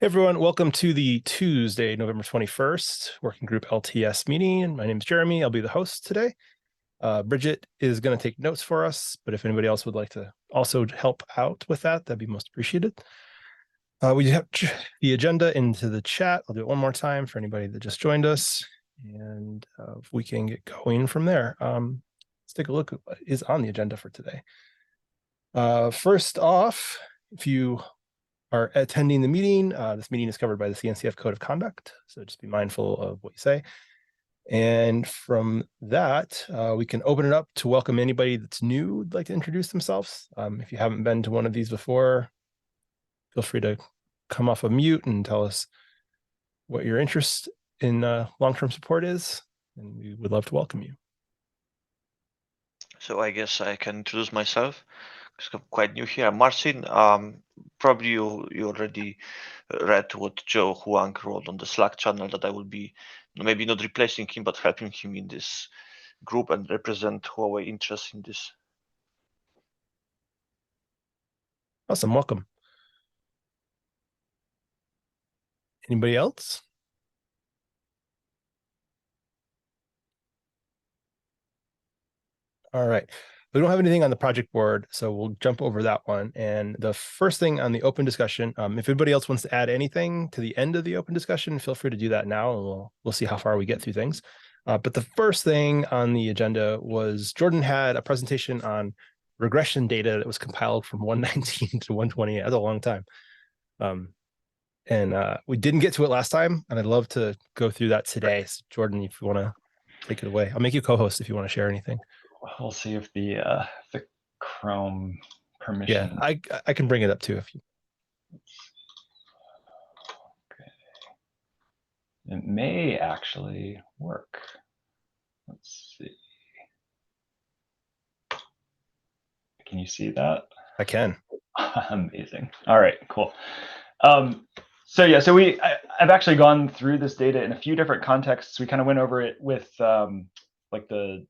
Hey everyone, welcome to the Tuesday, November 21st Working Group LTS meeting. My name is Jeremy. I'll be the host today. Bridget is going to take notes for us, but if anybody else would like to also help out with that, that'd be most appreciated. We have the agenda into the chat. I'll do it one more time for anybody that just joined us, and we can get going from there. Let's take a look at what is on the agenda for today. First off, if you are attending the meeting, this meeting is covered by the CNCF Code of Conduct, so just be mindful of what you say. And from that, we can open it up to welcome anybody that's new who'd like to introduce themselves. If you haven't been to one of these before, feel free to come off of mute and tell us what your interest in long-term support is, and we would love to welcome you. So I guess I can introduce myself because I'm quite new here. I'm Marcin. Probably you already read what Joe Huang wrote on the Slack channel that I will be maybe not replacing him, but helping him in this group and represent Huawei interests in this. Awesome, welcome. Anybody else? All right. We don't have anything on the project board, so we'll jump over that one. And the first thing on the open discussion, if anybody else wants to add anything to the end of the open discussion, feel free to do that now, and we'll see how far we get through things. But the first thing on the agenda was Jordan had a presentation on regression data that was compiled from 119 to 128. That's a long time. And we didn't get to it last time, and I'd love to go through that today. So Jordan, if you want to take it away, I'll make you co-host if you want to share anything. We'll see if the Chrome permission. Yeah, I can bring it up too if you. Okay. It may actually work. Let's see. Can you see that? I can. Amazing. All right, cool. So yeah, so I've actually gone through this data in a few different contexts. We kind of went over it with like the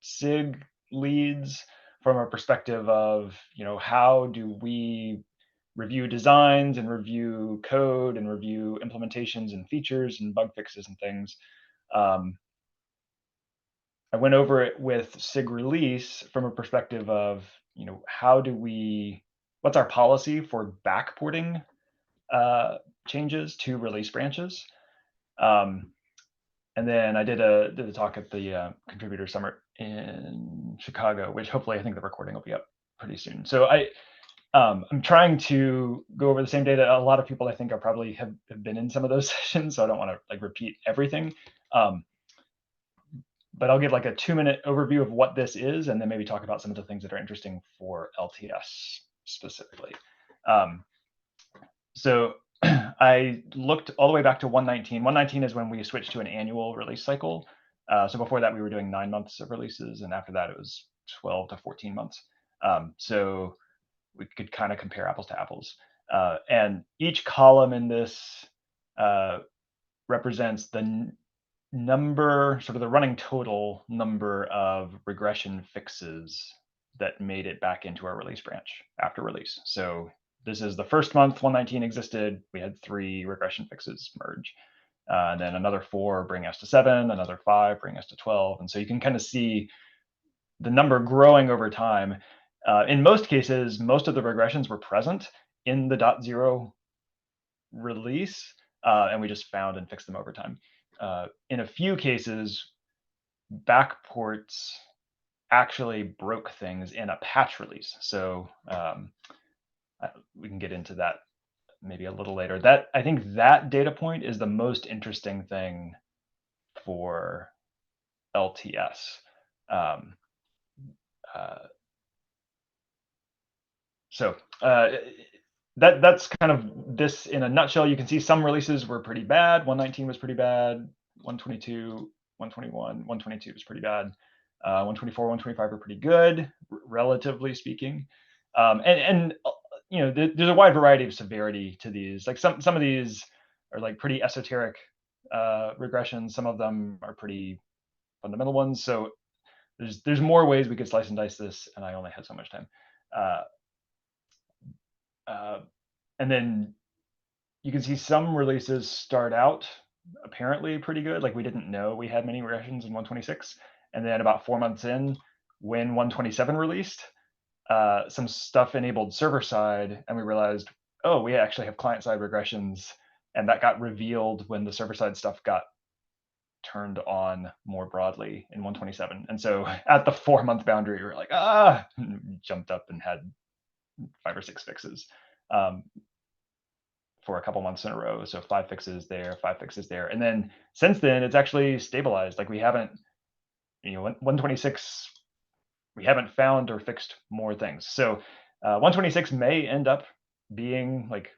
SIG leads from a perspective of, how do we review designs and review code and review implementations and features and bug fixes and things. I went over it with SIG release from a perspective of, what's our policy for backporting changes to release branches. And then I did a talk at the Contributor Summit in Chicago, which hopefully I think the recording will be up pretty soon. So I'm trying to go over the same data. A lot of people I think are probably have been in some of those sessions, so I don't want to repeat everything. But I'll give a 2-minute overview of what this is, and then maybe talk about some of the things that are interesting for LTS specifically. So I looked all the way back to 119. 119 is when we switched to an annual release cycle. So before that, we were doing 9 months of releases, and after that, it was 12 to 14 months. So we could kind of compare apples to apples. And each column in this represents the number, sort of the running total number of regression fixes that made it back into our release branch after release. So this is the first month 119 existed. We had 3 regression fixes merge. And then another 4 bring us to 7, another 5 bring us to 12. And so you can kind of see the number growing over time. In most cases, most of the regressions were present in the .0 release, and we just found and fixed them over time. In a few cases, backports actually broke things in a patch release. So we can get into that maybe a little later. I think that data point is the most interesting thing for LTS. That's kind of this in a nutshell. You can see some releases were pretty bad. 119 was pretty bad. 122, 121, 122 was pretty bad. 124, 125 were pretty good, relatively speaking. And there's a wide variety of severity to these. Like some of these are pretty esoteric regressions. Some of them are pretty fundamental ones. So there's more ways we could slice and dice this, and I only had so much time. And then you can see some releases start out apparently pretty good. Like we didn't know we had many regressions in 126. And then about 4 months in, when 127 released, some stuff enabled server side, and we realized, oh, we actually have client side regressions. And that got revealed when the server side stuff got turned on more broadly in 127. And so at the 4-month boundary, we were like, jumped up and had 5 or 6 fixes for a couple months in a row. So 5 fixes there, 5 fixes there. And then since then, it's actually stabilized. Like we haven't, 126, we haven't found or fixed more things. So 126 may end up being like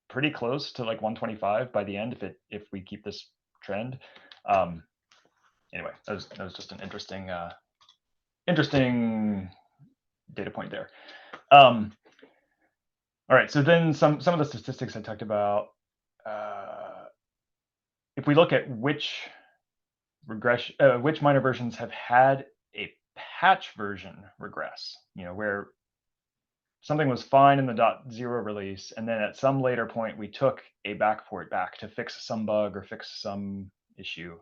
pretty close to like 125 by the end if we keep this trend. Anyway, that was just an interesting data point there. All right, so then some of the statistics I talked about. If we look at which minor versions have had a patch version regress, where something was fine in the .0 release, and then at some later point we took a backport back to fix some bug or fix some issue,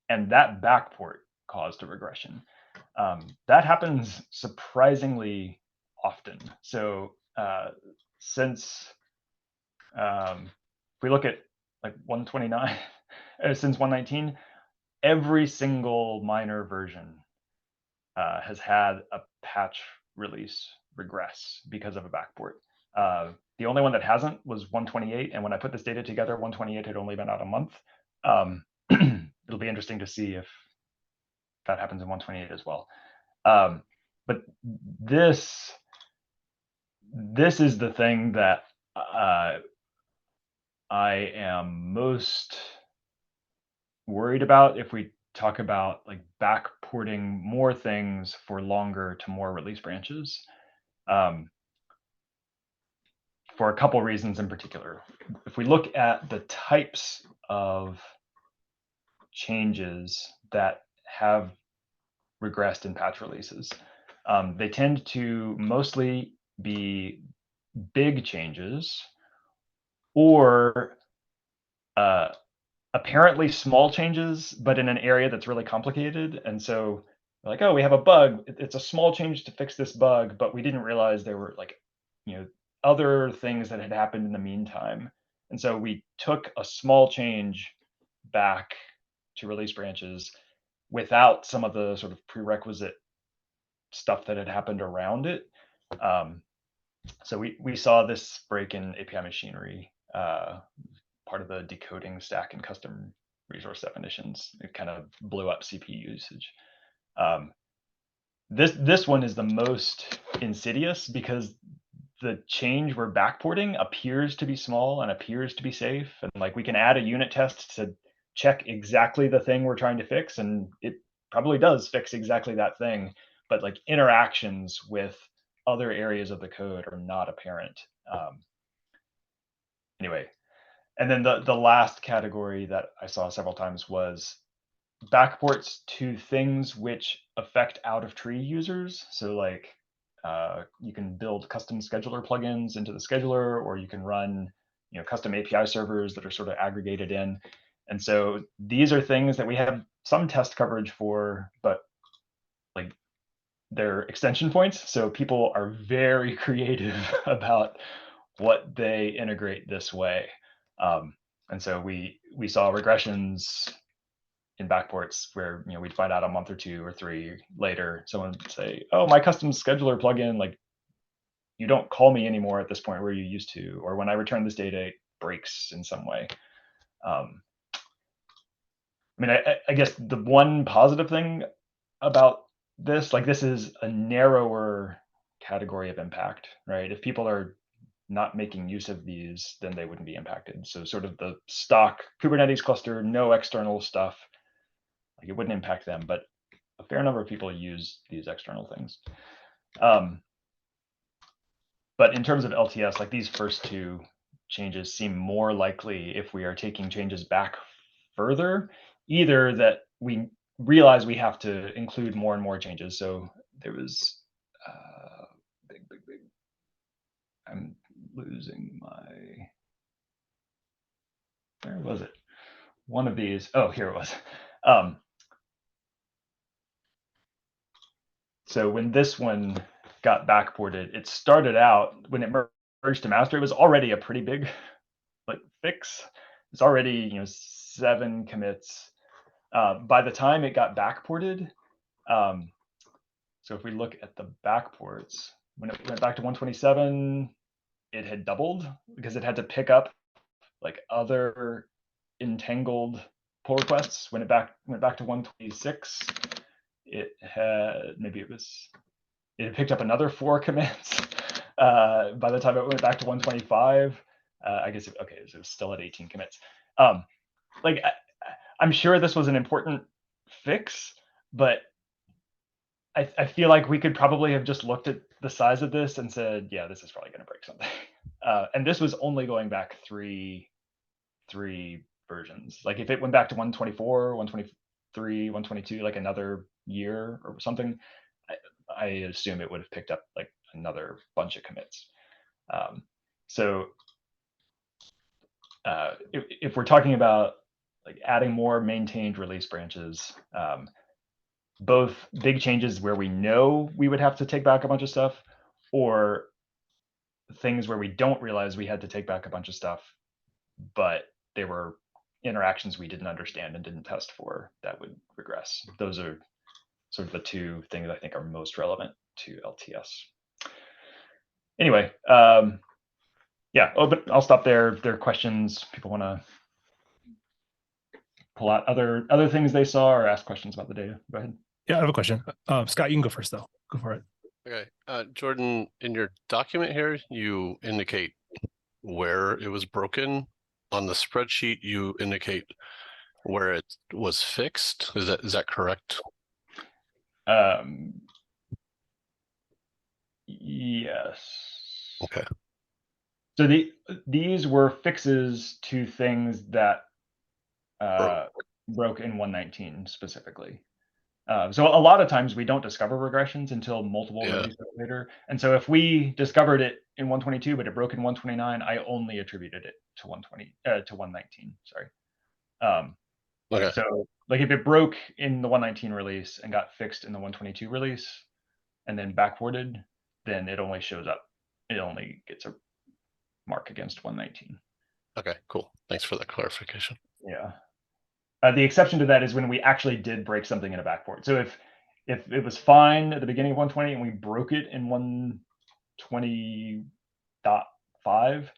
and that backport caused a regression. That happens surprisingly often. So since if we look at like 129, since 119, every single minor version has had a patch release regress because of a backport. The only one that hasn't was 128, and when I put this data together, 128 had only been out a month. It'll be interesting to see if that happens in 128 as well. But this is the thing that I am most worried about if we talk about like backporting more things for longer to more release branches, for a couple reasons in particular. If we look at the types of changes that have regressed in patch releases, they tend to mostly be big changes or apparently small changes, but in an area that's really complicated. And so like, oh, we have a bug. It's a small change to fix this bug, but we didn't realize there were like, other things that had happened in the meantime. And so we took a small change back to release branches without some of the sort of prerequisite stuff that had happened around it. So we saw this break in API machinery, part of the decoding stack and custom resource definitions. It kind of blew up CPU usage. This one is the most insidious because the change we're backporting appears to be small and appears to be safe. And like we can add a unit test to check exactly the thing we're trying to fix, and it probably does fix exactly that thing. But like interactions with other areas of the code are not apparent. Anyway, and then the last category that I saw several times was backports to things which affect out of tree users. So like you can build custom scheduler plugins into the scheduler, or you can run custom API servers that are sort of aggregated in. And so these are things that we have some test coverage for, but like they're extension points. So people are very creative about what they integrate this way. And so we saw regressions in backports where we'd find out a month or 2 or 3 later, someone would say, "Oh, my custom scheduler plugin, like you don't call me anymore at this point where you used to," or when I return this data, it breaks in some way. I mean, I guess the one positive thing about this, like this is a narrower category of impact, right? If people are not making use of these, then they wouldn't be impacted. So sort of the stock Kubernetes cluster, no external stuff, like it wouldn't impact them, but a fair number of people use these external things. But in terms of LTS, like these first 2 changes seem more likely if we are taking changes back further, either that we realize we have to include more and more changes. So there was big. I'm losing my was it? One of these. Oh, here it was. So when this one got backported, it started out when it merged to master. It was already a pretty big fix. It's already 7 commits. By the time it got backported, so if we look at the backports, when it went back to 127, it had doubled because it had to pick up other entangled pull requests. When it went back to 126, it had it picked up another 4 commits. By the time it went back to 125, I guess it was still at 18 commits. I'm sure this was an important fix, but I feel like we could probably have just looked at the size of this and said, yeah, this is probably going to break something. And this was only going back three versions. Like if it went back to 124, 123, 122, like another year or something, I assume it would have picked up like another bunch of commits. So if we're talking about like adding more maintained release branches, both big changes where we know we would have to take back a bunch of stuff, or things where we don't realize we had to take back a bunch of stuff, but they were interactions we didn't understand and didn't test for that would regress. Those are sort of the 2 things I think are most relevant to LTS. Anyway, yeah, but I'll stop there. If there are questions, people want to pull out other things they saw or ask questions about the data, go ahead. Yeah, I have a question. Scott, you can go first though. Go for it. Okay, Jordan, in your document here, you indicate where it was broken. On the spreadsheet, you indicate where it was fixed. Is that correct? Yes. Okay. So these were fixes to things that broke in 119 specifically. So a lot of times we don't discover regressions until multiple releases later. And so if we discovered it in 122, but it broke in 129, I only attributed it to 119. Sorry. Okay. So like if it broke in the 119 release and got fixed in the 122 release and then backported, then it only shows up. It only gets a mark against 119. Okay, cool. Thanks for that clarification. Yeah. The exception to that is when we actually did break something in a backport. So if it was fine at the beginning of 120 and we broke it in 120.5,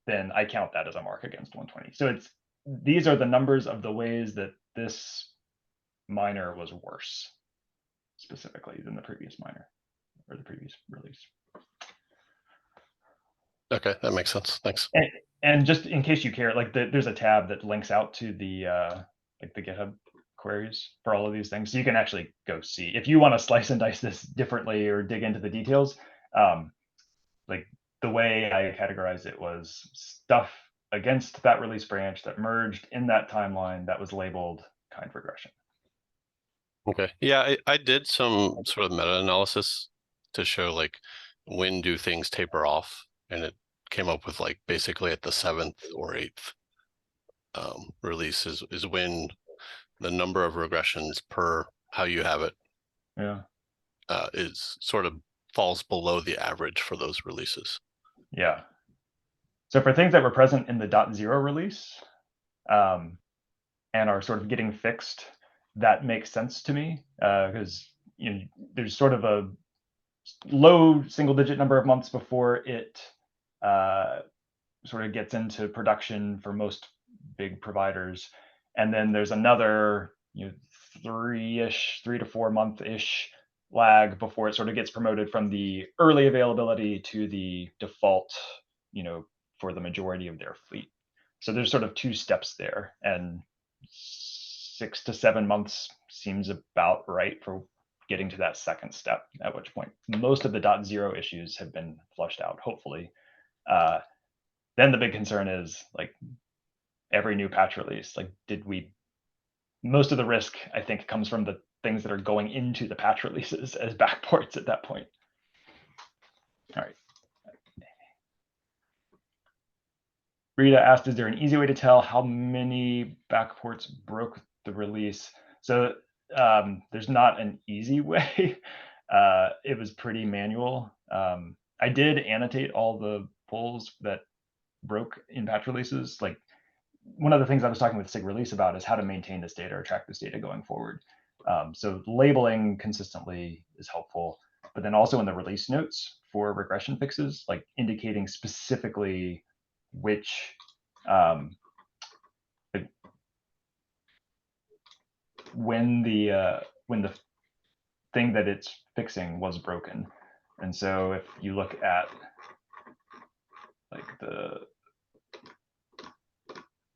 then I count that as a mark against 120. So these are the numbers of the ways that this minor was worse specifically than the previous minor or the previous release. Okay, that makes sense. Thanks. And just in case you care, like there's a tab that links out to the like the GitHub queries for all of these things. So you can actually go see if you want to slice and dice this differently or dig into the details. Like the way I categorized it was stuff against that release branch that merged in that timeline that was labeled kind regression. Okay. Yeah, I did some sort of meta-analysis to show like when do things taper off, and it came up with like basically at the 7th or 8th release is when the number of regressions per how you have it is sort of falls below the average for those releases. Yeah. So for things that were present in the .0 release and are sort of getting fixed, that makes sense to me because there's sort of a low single-digit number of months before it sort of gets into production for most big providers, and then there's another 3 to 4 month-ish lag before it sort of gets promoted from the early availability to the default, for the majority of their fleet. So there's sort of 2 steps there, and 6 to 7 months seems about right for getting to that second step, at which point most of the .0 issues have been flushed out, hopefully. Then the big concern is like every new patch release, like most of the risk I think comes from the things that are going into the patch releases as backports at that point. All right. Rita asked, is there an easy way to tell how many backports broke the release? So there's not an easy way. It was pretty manual. I did annotate all the pulls that broke in patch releases. Like one of the things I was talking with Sig Release about is how to maintain this data or track this data going forward. So labeling consistently is helpful, but then also in the release notes for regression fixes, like indicating specifically which when the thing that it's fixing was broken. And so if you look at like the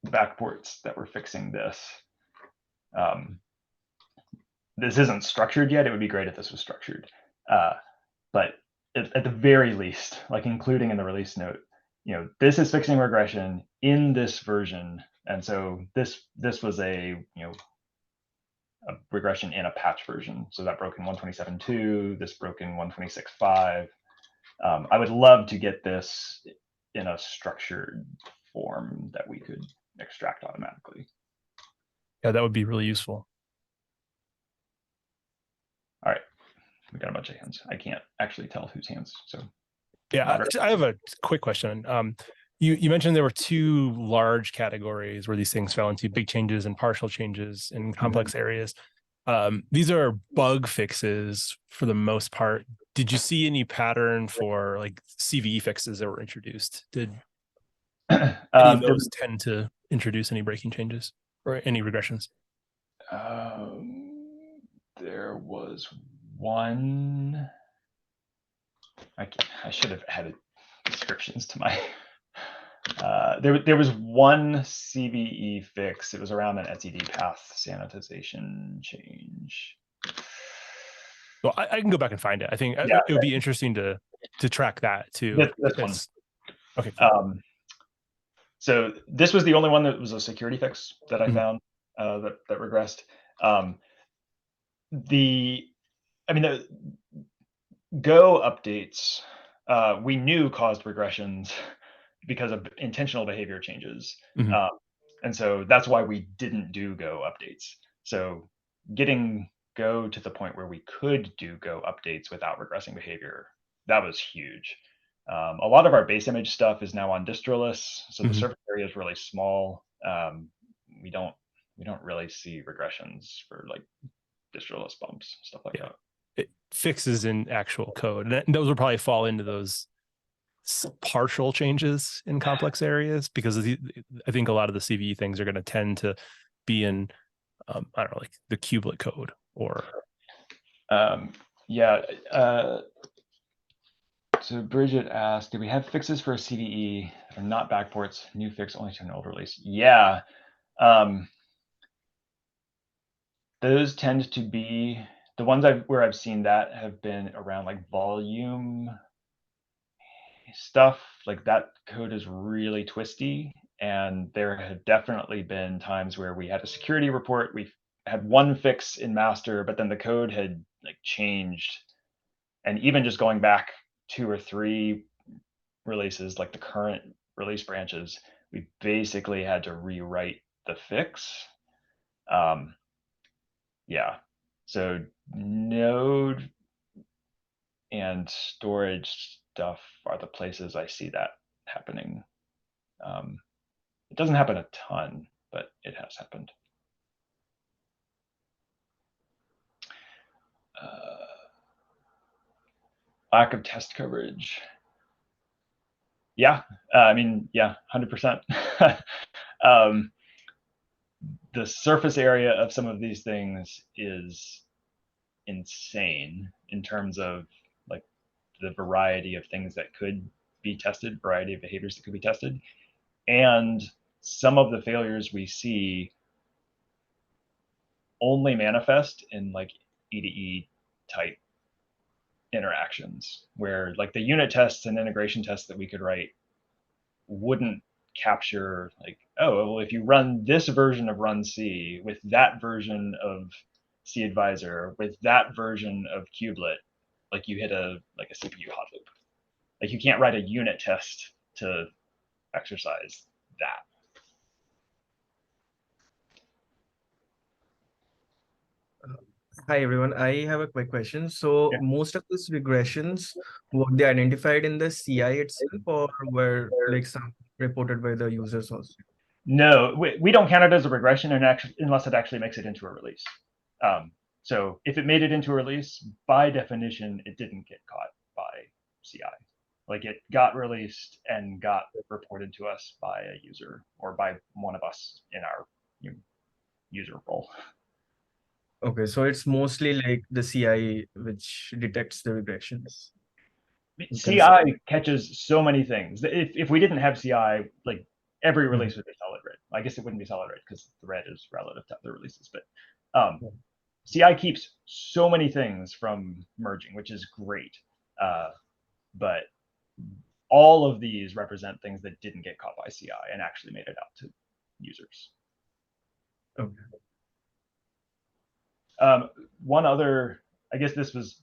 backports that were fixing this, this isn't structured yet. It would be great if this was structured, but at the very least, like including in the release note, this is fixing regression in this version, and so this was a regression in a patch version. So that broke in 127.2, this broke in 126.5. I would love to get this in a structured form that we could extract automatically. Yeah, that would be really useful. All right, we got a bunch of hands. I can't actually tell whose hands. So yeah, I have a quick question. You mentioned there were two large categories where these things fell into: big changes and partial changes in complex areas. These are bug fixes for the most part. Did you see any pattern for like CVE fixes that were introduced? Did any of those tend to introduce any breaking changes or any regressions? There was one. I should have added descriptions to my. There was one CVE fix. It was around an etcd path sanitization change. Well, I can go back and find it. I think it would be interesting to track that too. This one. Okay. So this was the only one that was a security fix that I found that regressed. The Go updates we knew caused regressions because of intentional behavior changes. And so that's why we didn't do Go updates. So getting Go to the point where we could do Go updates without regressing behavior, that was huge. A lot of our base image stuff is now on distroless, so the surface area is really small. We don't really see regressions for like distroless bumps, stuff like that. It fixes in actual code, and those will probably fall into those partial changes in complex areas, because I think a lot of the CVE things are going to tend to be in I don't know, like the kubelet code or so Bridget asked, do we have fixes for a CVE or not backports? New fix only to an old release. Yeah. Those tend to be the ones where I've seen that have been around like volume stuff. Like that code is really twisty, and there have definitely been times where we had a security report. We had one fix in master, but then the code had like changed, and even just going back 2 or 3 releases, like the current release branches, we basically had to rewrite the fix. So node and storage stuff are the places I see that happening. It doesn't happen a ton, but it has happened. Lack of test coverage. Yeah, 100%. The surface area of some of these things is insane in terms of like the variety of things that could be tested, variety of behaviors that could be tested. And some of the failures we see only manifest in like E2E type interactions, where like the unit tests and integration tests that we could write wouldn't capture like, oh, well, if you run this version of run C with that version of C advisor with that version of kubelet, like you hit a CPU hot loop. Like you can't write a unit test to exercise that. Hi everyone, I have a quick question. So Yeah. most of these regressions, were they identified in the CI itself or were like some reported by the users also? No, we don't count it as a regression unless it actually makes it into a release. So if it made it into a release, by definition, it didn't get caught by CI. Like it got released and got reported to us by a user or by one of us in our user role. Okay, so it's mostly like the CI which detects the regressions. CI catches so many things. If we didn't have CI, like every release would be solid red. I guess it wouldn't be solid red because the red is relative to other releases, but CI keeps so many things from merging, which is great. But all of these represent things that didn't get caught by CI and actually made it out to users. Okay. One other, I guess this was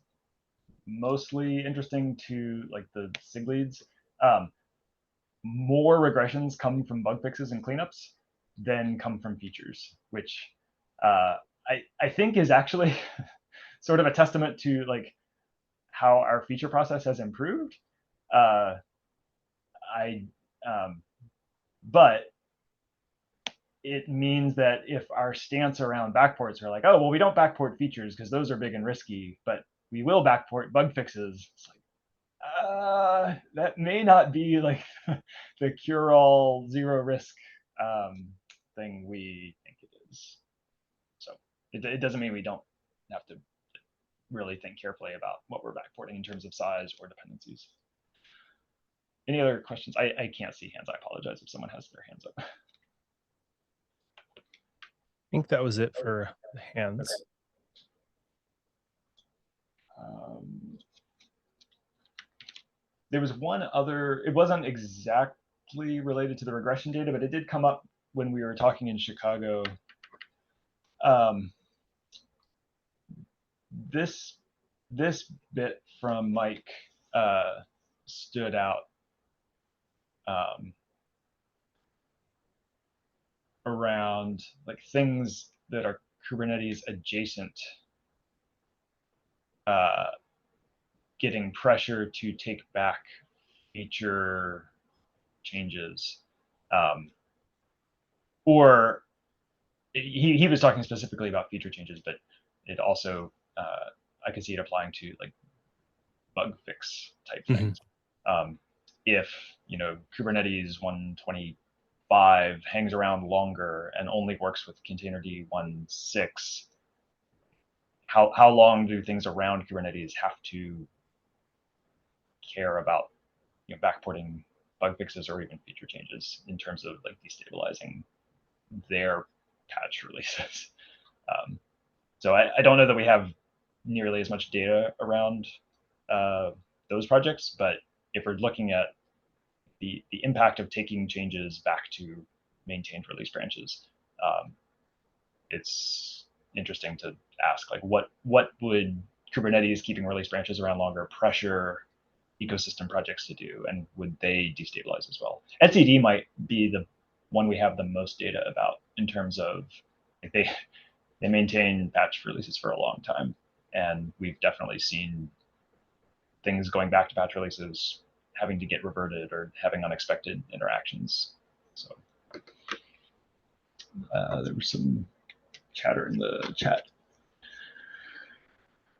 mostly interesting to like the SIG leads. More regressions come from bug fixes and cleanups than come from features, which I think is actually sort of a testament to like how our feature process has improved. But it means that if our stance around backports are like, oh, well, we don't backport features because those are big and risky, but we will backport bug fixes. It's like, that may not be like the cure-all zero risk thing we think it is. So it doesn't mean we don't have to really think carefully about what we're backporting in terms of size or dependencies. Any other questions? I can't see hands. I apologize if someone has their hands up. I think that was it for the hands. There was one other, it wasn't exactly related to the regression data, but it did come up when we were talking in Chicago. This bit from Mike stood out around like things that are Kubernetes adjacent getting pressure to take back feature changes. Or he was talking specifically about feature changes, but it also I could see it applying to like bug fix type things. If Kubernetes 125 hangs around longer and only works with containerd 1.6, how long do things around Kubernetes have to care about backporting bug fixes or even feature changes in terms of like destabilizing their patch releases? So I don't know that we have nearly as much data around those projects, but if we're looking at the impact of taking changes back to maintained release branches, it's interesting to ask like what would Kubernetes keeping release branches around longer pressure ecosystem projects to do, and would they destabilize as well? etcd might be the one we have the most data about in terms of like they maintain patch releases for a long time, and we've definitely seen things going back to patch releases having to get reverted or having unexpected interactions. So there was some chatter in the chat.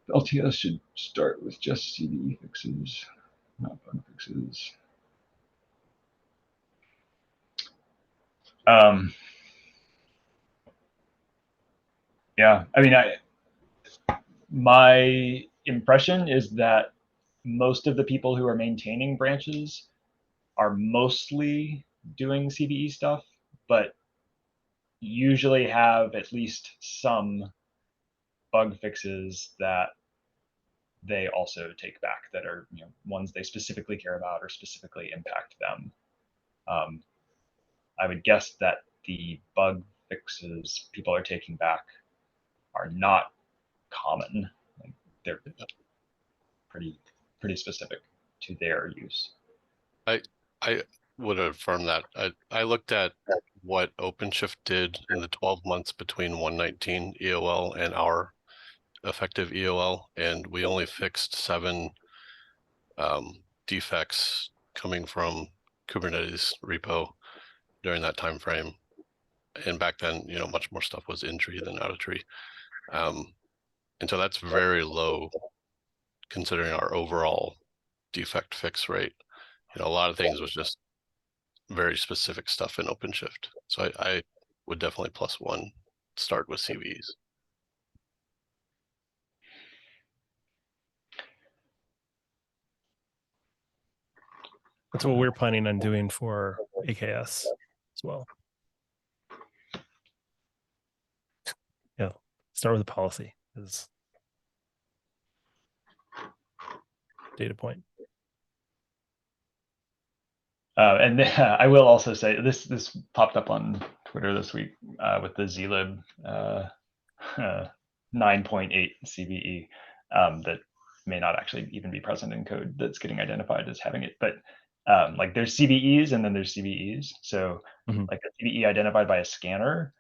LTS should start with just CVE fixes, not bug fixes. Yeah, I mean, my impression is that most of the people who are maintaining branches are mostly doing CVE stuff, but usually have at least some bug fixes that they also take back that are ones they specifically care about or specifically impact them. I would guess that the bug fixes people are taking back are not common. Like they're pretty specific to their use. I would affirm that. I looked at what OpenShift did in the 12 months between 119 EOL and our effective EOL, and we only fixed 7 defects coming from Kubernetes repo during that time frame. And back then, you know, much more stuff was in tree than out of tree. And so that's very low considering our overall defect fix rate. You know, a lot of things was just very specific stuff in OpenShift. So I would definitely +1 start with CVEs. That's what we're planning on doing for AKS as well. Yeah, start with a policy as data point. And I will also say this popped up on Twitter this week with the zlib 9.8 CVE that may not actually even be present in code that's getting identified as having it. But like there's CVEs and then there's CVEs. So like a CVE identified by a scanner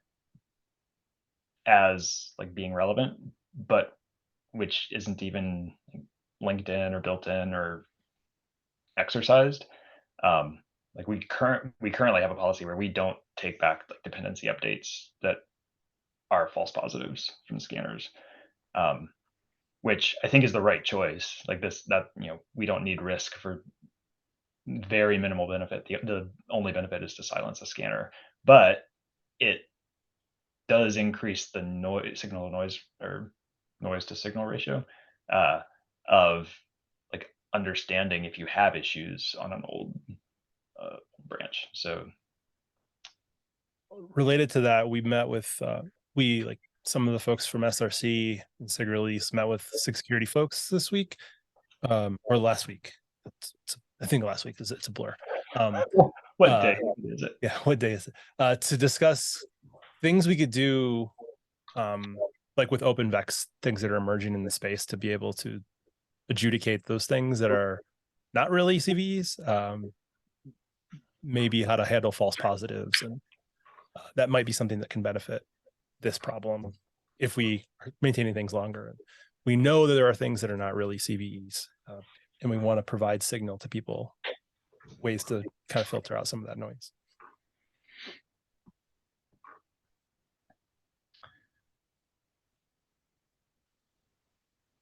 as like being relevant, but which isn't even linked in or built in or exercised. Like we currently have a policy where we don't take back like dependency updates that are false positives from scanners, which I think is the right choice. Like that we don't need risk for very minimal benefit. The only benefit is to silence a scanner, but it does increase the signal to noise or noise to signal ratio of like understanding if you have issues on an old branch. So related to that, we met with some of the folks from SRC and SIG release met with SIG security folks this week or last week. I think last week it's a blur. What day is it? Yeah, what day is it? To discuss things we could do like with OpenVex, things that are emerging in the space to be able to adjudicate those things that are not really CVEs, maybe how to handle false positives, and that might be something that can benefit this problem if we are maintaining things longer. We know that there are things that are not really CVEs, and we want to provide signal to people, ways to kind of filter out some of that noise.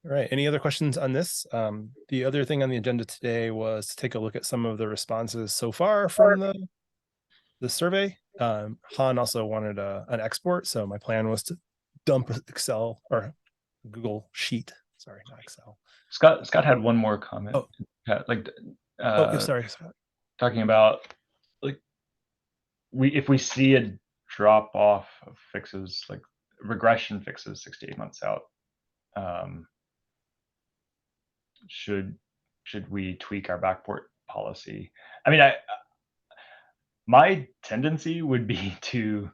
All right, any other questions on this? The other thing on the agenda today was to take a look at some of the responses so far from the survey. Han also wanted an export, so my plan was to dump Excel or Google Sheet. Sorry, not Excel. Scott had one more comment. Oh, sorry, Scott. Talking about like if we see a drop off of fixes, like regression fixes 6 to 8 months out, should we tweak our backport policy? I mean, my tendency would be to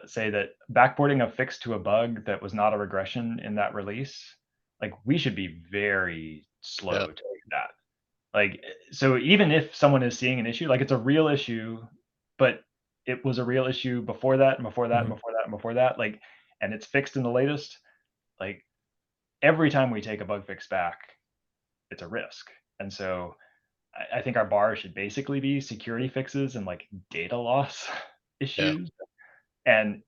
say that backporting a fix to a bug that was not a regression in that release, like we should be very slow to do that. Like, so even if someone is seeing an issue, like it's a real issue, but it was a real issue before that and before that and before that and before that, like, and it's fixed in the latest, like every time we take a bug fix back, it's a risk. And so I think our bar should basically be security fixes and like data loss issues. And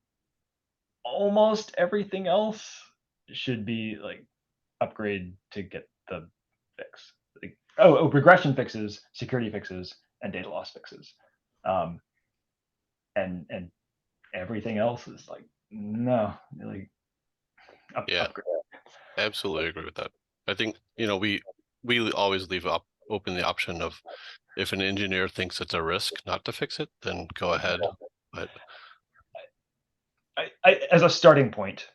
almost everything else should be like upgrade to get the fix. Like, regression fixes, security fixes, and data loss fixes. And everything else is like, no, like upgrade. Absolutely agree with that. I think, we always leave open the option of if an engineer thinks it's a risk not to fix it, then go ahead. But I as a starting point,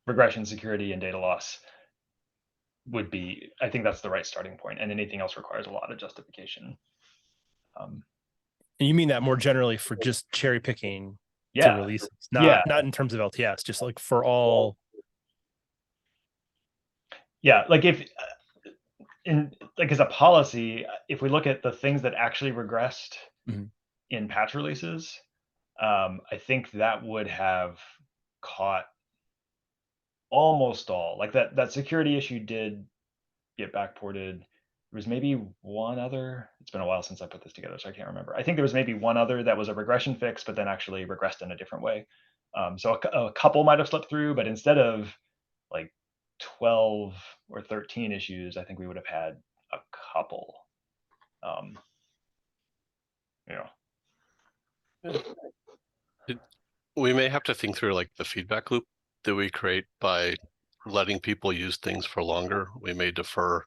regression, security, and data loss would be, I think that's the right starting point, and anything else requires a lot of justification. And you mean that more generally for just cherry picking to releases, not in terms of LTS, just like for all. Yeah, like if in like as a policy, if we look at the things that actually regressed Mhm. in patch releases, I think that would have caught almost all. Like that security issue did get backported. There was maybe one other. It's been a while since I put this together, so I can't remember. I think there was maybe one other that was a regression fix, but then actually regressed in a different way. So a couple might have slipped through, but instead of like 12 or 13 issues, I think we would have had a couple. You know, We may have to think through like the feedback loop that we create by letting people use things for longer. We may defer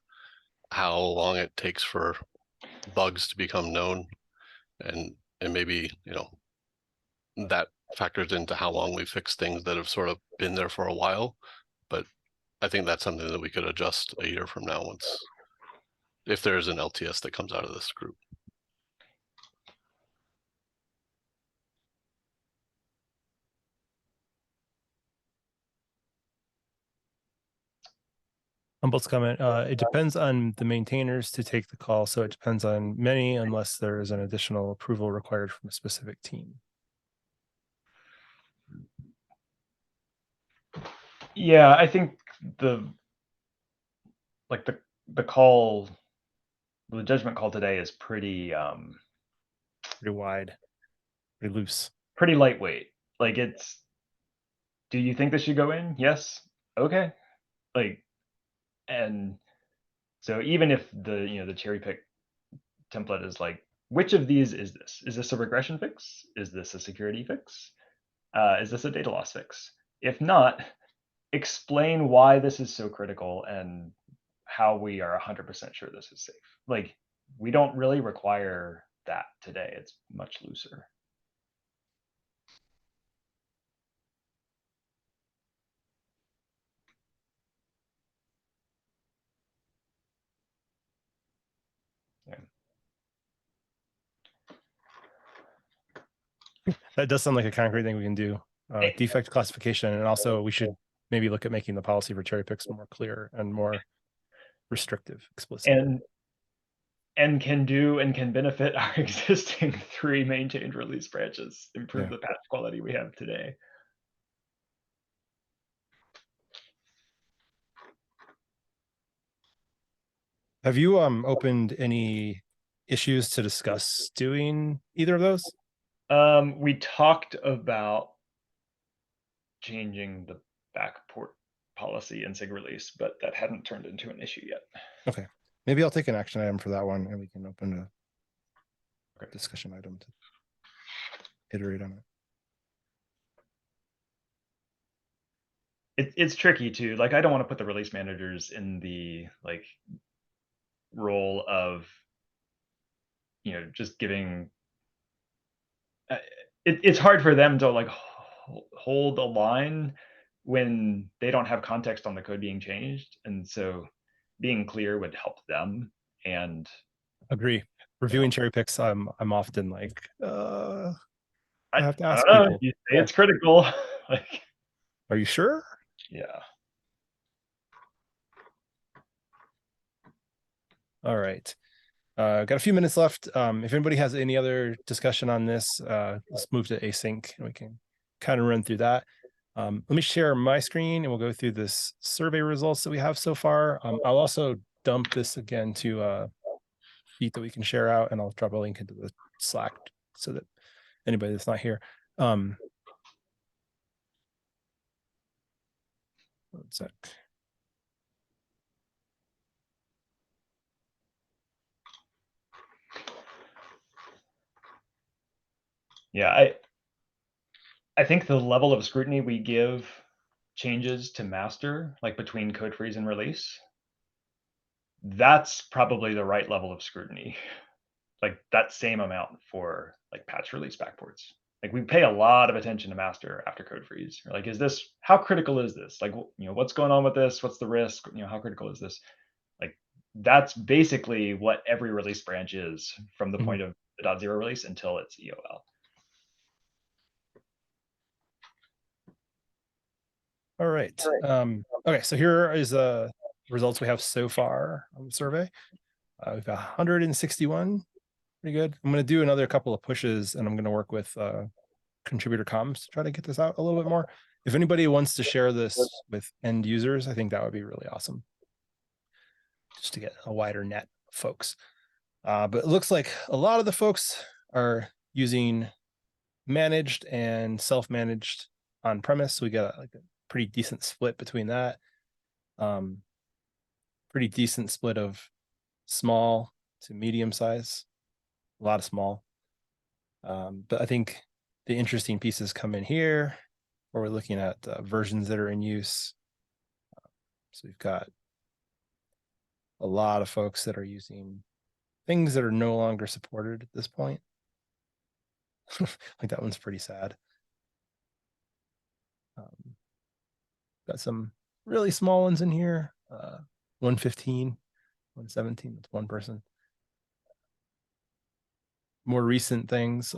how long it takes for bugs to become known, and maybe, you know, that factors into how long we fix things that have sort of been there for a while. But I think that's something that we could adjust a year from now, once, if there's an LTS that comes out of this group. Humboldt's comment, it depends on the maintainers to take the call, so it depends on many unless there is an additional approval required from a specific team. yeah, I think the call, the judgment call today is pretty Pretty wide, pretty loose. pretty lightweight. Like it's, do you think this should go in? Yes. Okay. Like, and so even if the cherry pick template is like, which of these is this? Is this a regression fix? Is this a security fix? Is this a data loss fix? If not, explain why this is so critical and how we are 100% sure this is safe. Like, we don't really require that today. It's much looser. That does sound like a concrete thing we can do. Defect classification, and also we should maybe look at making the policy for cherry picks more clear and more restrictive, explicit. And can benefit our existing 3 maintained release branches, improve the patch quality we have today. Have you opened any issues to discuss doing either of those? We talked about changing the backport policy in SIG release, but that hadn't turned into an issue yet. Okay, maybe I'll take an action item for that one, and we can open a discussion item to iterate on it. It's tricky too. Like, I don't want to put the release managers in the like role of just giving. It's hard for them to like hold a line when they don't have context on the code being changed, and so being clear would help them. And Agree. Reviewing cherry picks, I'm often like, I have to ask I don't know, people. you say it's critical. Like, are you sure? Yeah. All right. Got a few minutes left. If anybody has any other discussion on this, let's move to async and we can kind of run through that. Let me share my screen and we'll go through this survey results that we have so far. I'll also dump this again to a sheet that we can share out, and I'll drop a link into the Slack so that anybody that's not here. One sec. Yeah, I think the level of scrutiny we give changes to master, like between code freeze and release, that's probably the right level of scrutiny. Like that same amount for like patch release backports. Like we pay a lot of attention to master after code freeze. Like, how critical is this? Like, what's going on with this? What's the risk? How critical is this? Like, that's basically what every release branch is from the point of the .0 release until it's EOL. All right. Okay, so here is results we have so far on the survey. We've got 161, pretty good. I'm going to do another couple of pushes, and I'm going to work with contributor comms to try to get this out a little bit more. If anybody wants to share this with end users, I think that would be really awesome, just to get a wider net of folks. But it looks like a lot of the folks are using managed and self-managed on premise. We got like a pretty decent split between that. Pretty decent split of small to medium size, a lot of small. But I think the interesting pieces come in here, where we're looking at versions that are in use. So we've got a lot of folks that are using things that are no longer supported at this point. Like that one's pretty sad. Got some really small ones in here. 115, 117, that's one person. More recent things.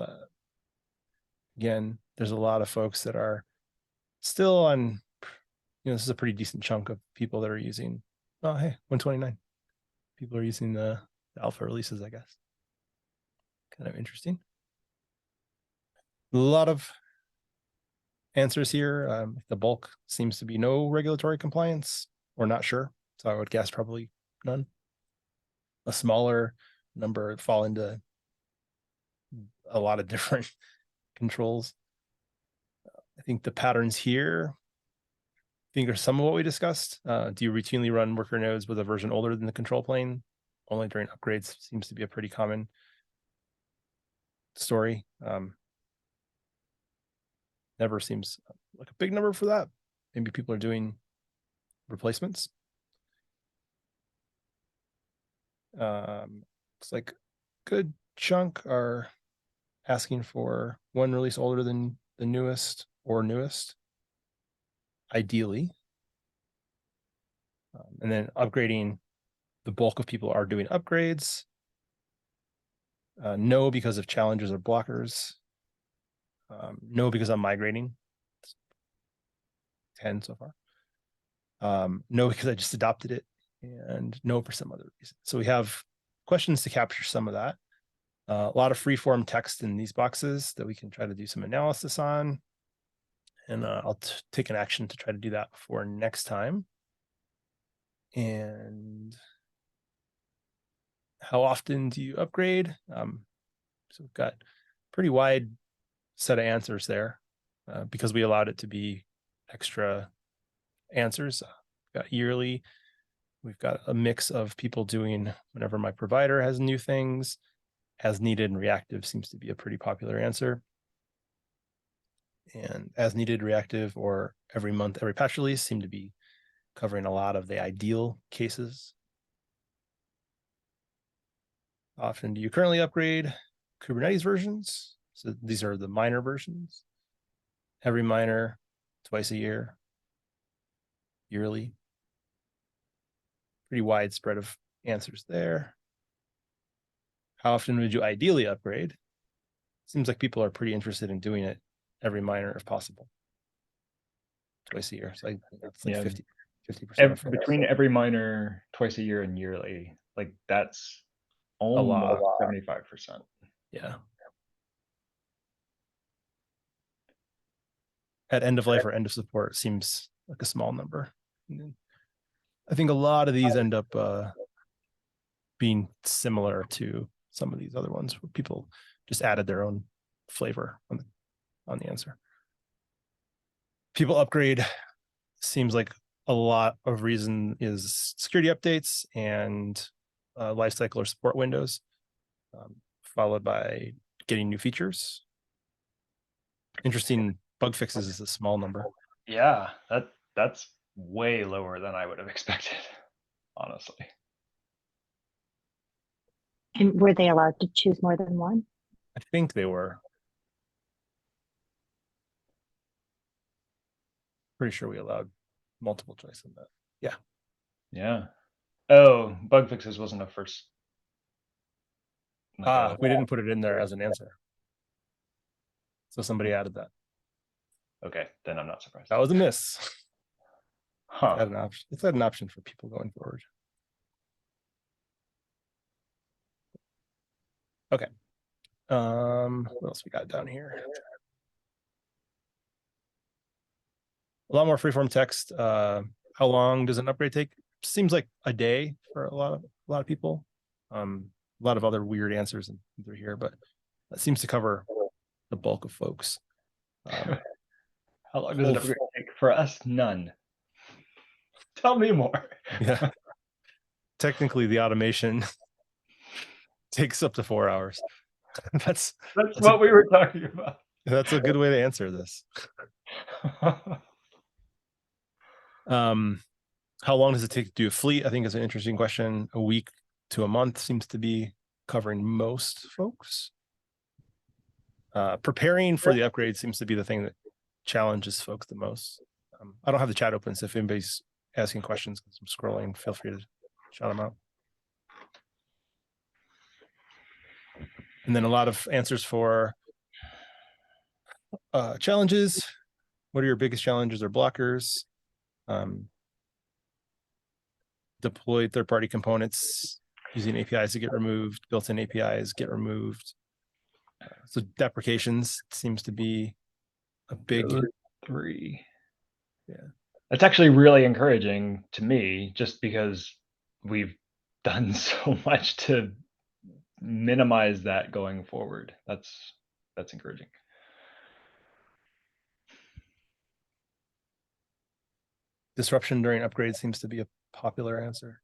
Again, there's a lot of folks that are still on, this is a pretty decent chunk of people that are using, oh, hey, 129. People are using the alpha releases, I guess. Kind of interesting. A lot of answers here. The bulk seems to be no regulatory compliance, or not sure. So I would guess probably none. A smaller number fall into a lot of different controls. I think the patterns here, I think are some of what we discussed. Do you routinely run worker nodes with a version older than the control plane? Only during upgrades seems to be a pretty common story. Never seems like a big number for that. Maybe people are doing replacements. Looks like a good chunk are asking for one release older than the newest or newest, ideally. And then upgrading, the bulk of people are doing upgrades. No, because of challenges or blockers. No, because I'm migrating. 10 so far. No, because I just adopted it, and no for some other reason. So we have questions to capture some of that. A lot of free-form text in these boxes that we can try to do some analysis on. And I'll take an action to try to do that before next time. And how often do you upgrade? So we've got pretty wide set of answers there because we allowed it to be extra answers. We've got yearly. We've got a mix of people doing whenever my provider has new things. As needed and reactive seems to be a pretty popular answer. And as needed, reactive, or every month, every patch release seem to be covering a lot of the ideal cases. Often do you currently upgrade Kubernetes versions? So these are the minor versions. Every minor, twice a year, yearly. Pretty wide spread of answers there. How often would you ideally upgrade? Seems like people are pretty interested in doing it every minor if possible. Twice a year. So that's like 50%. Between every minor, twice a year, and yearly, like that's almost 75%. Yeah. At end of life or end of support seems like a small number. I think a lot of these end up being similar to some of these other ones where people just added their own flavor on the answer. People upgrade seems like a lot of reason is security updates and lifecycle or support windows, followed by getting new features. Interesting, bug fixes is a small number. Yeah, that's way lower than I would have expected, honestly. And were they allowed to choose more than one? I think they were. Pretty sure we allowed multiple choice in that. Yeah. Yeah. Oh, bug fixes wasn't a first. We didn't put it in there as an answer. So somebody added that. Okay, then I'm not surprised. That was a miss. Huh. Add an option. It's an option for people going forward. Okay. What else we got down here? A lot more freeform text. How long does an upgrade take? Seems like a day for a lot of people. A lot of other weird answers through here, but that seems to cover the bulk of folks. How long does an upgrade take? For us, none. Tell me more. Yeah. Technically, the automation takes up to 4 hours. That's what we were talking about. That's a good way to answer this. How long does it take to do a fleet? I think is an interesting question. A week to a month seems to be covering most folks. Preparing for the upgrade seems to be the thing that challenges folks the most. I don't have the chat open, so if anybody's asking questions because I'm scrolling, feel free to shout them out. And then a lot of answers for challenges. What are your biggest challenges or blockers? Deployed third-party components using APIs to get removed, built-in APIs get removed. So deprecations seems to be a big 3. Yeah. That's actually really encouraging to me, just because we've done so much to minimize that going forward. That's encouraging. Disruption during upgrades seems to be a popular answer.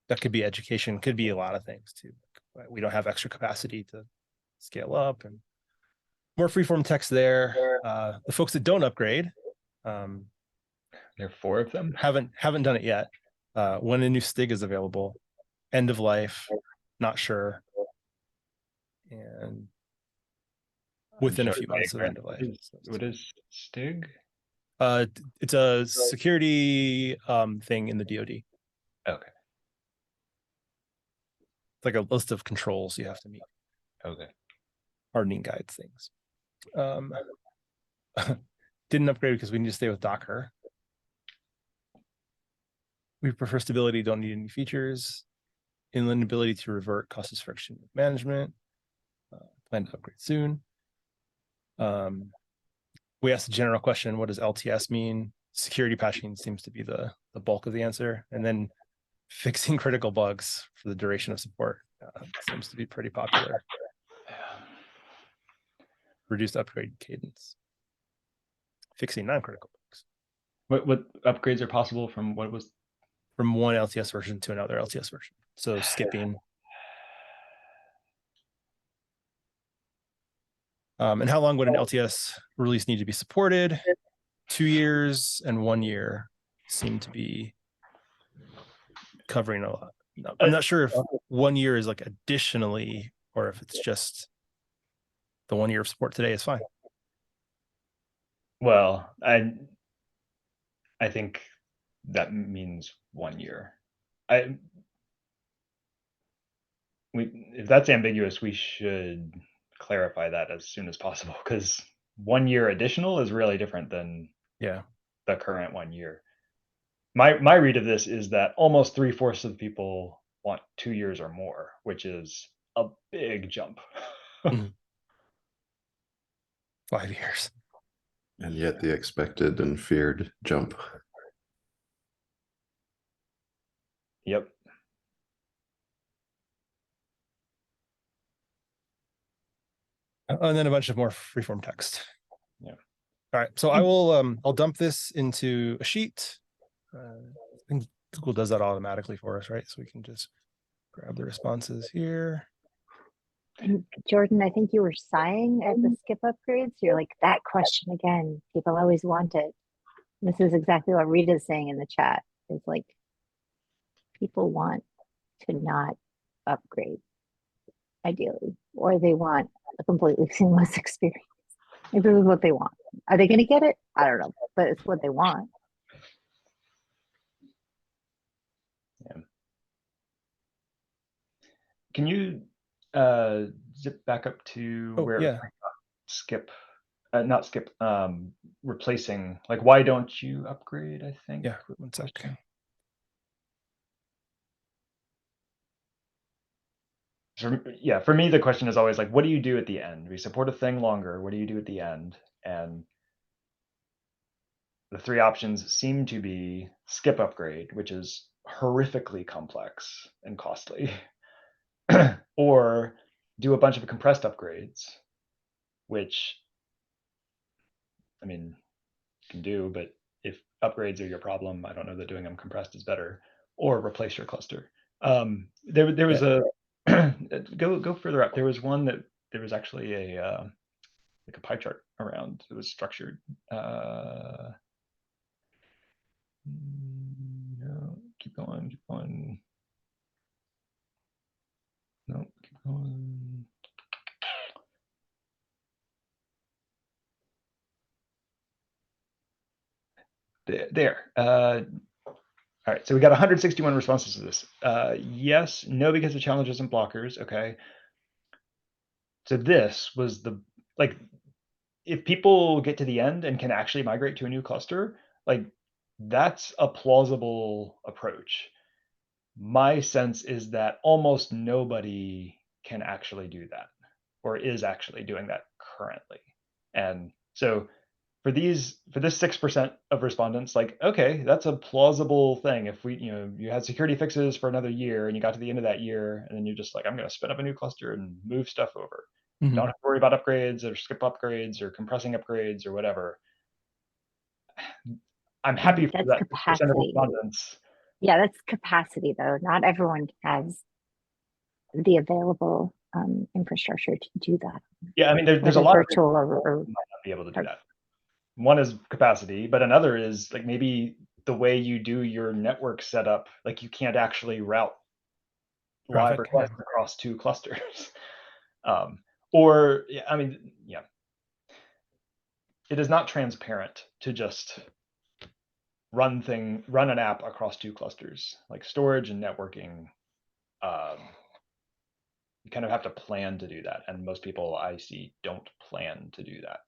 That could be education, could be a lot of things too. We don't have extra capacity to scale up, and more freeform text there. The folks that don't upgrade, There are 4 of them. haven't done it yet. When a new STIG is available, end of life, not sure, and within a few months of end of life. What is STIG? It's a security thing in the DoD. Okay. It's like a list of controls you have to meet. Okay. Hardening guides things. Didn't upgrade because we need to stay with Docker. We prefer stability, don't need any features. Inland ability to revert causes friction with management. Plan to upgrade soon. We asked a general question, what does LTS mean? Security patching seems to be the bulk of the answer. And then fixing critical bugs for the duration of support seems to be pretty popular. Reduced upgrade cadence. Fixing non-critical bugs. What upgrades are possible from what was? From one LTS version to another LTS version. So skipping. And how long would an LTS release need to be supported? 2 years and 1 year seem to be covering a lot. I'm not sure if 1 year is like additionally, or if it's just the 1 year of support today is fine. Well, I think that means 1 year. If that's ambiguous, we should clarify that as soon as possible, because 1 year additional is really different than the current 1 year. My read of this is that almost 3/4 of people want 2 years or more, which is a big jump. 5 years. And yet the expected and feared jump. Yep. And then a bunch of more freeform text. Yeah. All right. So I will I'll dump this into a sheet. I think Google does that automatically for us, right? So we can just grab the responses here. And Jordan, I think you were sighing at the skip upgrades. You're like, that question again. People always want it. This is exactly what Rita's saying in the chat. It's like people want to not upgrade, ideally, or they want a completely seamless experience. Like, this is what they want. Are they going to get it? I don't know, but it's what they want. Yeah. Can you zip back up to where skip not skip, replacing, like, why don't you upgrade, I think. Yeah, one sec. Yeah, for me, the question is always like, what do you do at the end? We support a thing longer. What do you do at the end? And the three options seem to be skip upgrade, which is horrifically complex and costly, or do a bunch of compressed upgrades, which, I mean, you can do, but if upgrades are your problem, I don't know that doing them compressed is better, or replace your cluster. There was a go further up. There was one that there was actually a like a pie chart around. It was structured. No, keep going, keep going. No, keep going. There. All right, so we got 161 responses to this. Yes, no, because of challenges and blockers. Okay. So this was the, like, if people get to the end and can actually migrate to a new cluster, like, that's a plausible approach. My sense is that almost nobody can actually do that, or is actually doing that currently. And so for this 6% of respondents, like, okay, that's a plausible thing. If we, you had security fixes for another year and you got to the end of that year, and then you're just like, I'm going to spin up a new cluster and move stuff over. Mhm. Don't have to worry about upgrades or skip upgrades or compressing upgrades or whatever. I'm happy for That's that 6% of capacity. respondents. Yeah, that's capacity though. Not everyone has the available infrastructure to do that. Yeah, I mean, there's a Whether lot of virtual people or who might not be able to do that. One is capacity, but another is like maybe the way you do your network setup, like you can't actually route live Traffic, requests across two clusters. Or, yeah, I mean, yeah, it is not transparent to just run an app across two clusters, like storage and networking. You kind of have to plan to do that, and most people I see don't plan to do that.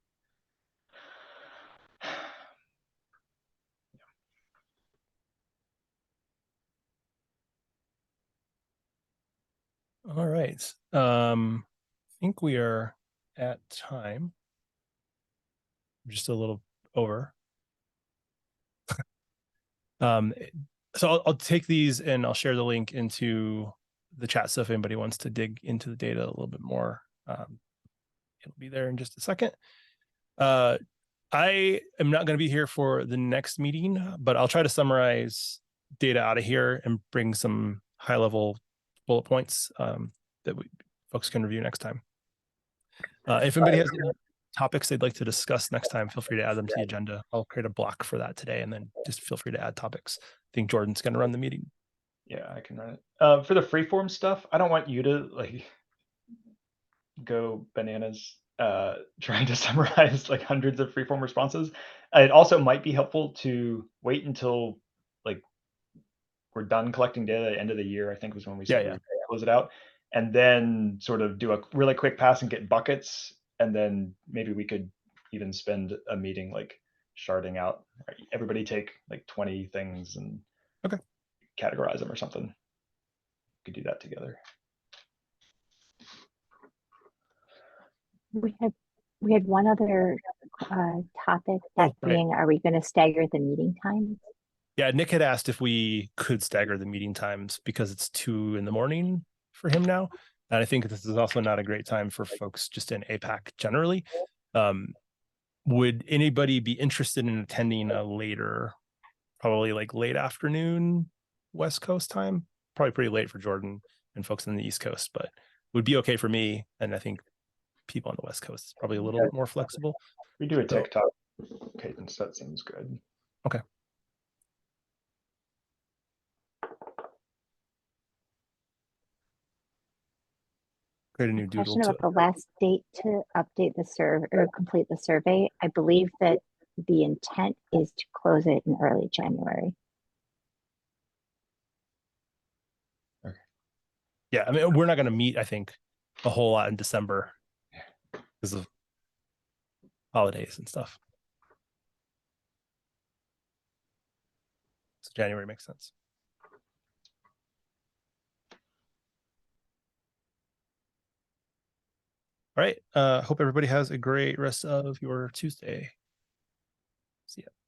All right. I think we are at time. Just a little over. So I'll take these and I'll share the link into the chat. So if anybody wants to dig into the data a little bit more, it'll be there in just a second. I am not going to be here for the next meeting, but I'll try to summarize data out of here and bring some high level bullet points that folks can review next time. If anybody has any topics they'd like to discuss next time, feel free to add them to the agenda. I'll create a block for that today, and then just feel free to add topics. I think Jordan's going to run the meeting. Yeah, I can run it. For the freeform stuff, I don't want you to like go bananas trying to summarize like hundreds of freeform responses. It also might be helpful to wait until like we're done collecting data at the end of the year, I think was when we said we would close it out, and then sort of do a really quick pass and get buckets, and then maybe we could even spend a meeting like sharding out. Everybody take like 20 things and categorize them or something. We could do that together. we had one other topic, that being, are we going to stagger the meeting times? Yeah, Nick had asked if we could stagger the meeting times because it's 2 a.m. for him now. And I think this is also not a great time for folks just in APAC generally. Would anybody be interested in attending a later, probably like late afternoon West Coast time? Probably pretty late for Jordan and folks on the East Coast, but would be okay for me. And I think people on the West Coast is probably a little bit more flexible. We do a TikTok cadence, that seems good. Okay. Create a new doodle. Question about the last date to update the survey or complete the survey. I believe that the intent is to close it in early January. Okay. Yeah, I mean, we're not going to meet, I think, a whole lot in December because of holidays and stuff. So January makes sense. All right. Hope everybody has a great rest of your Tuesday. See ya.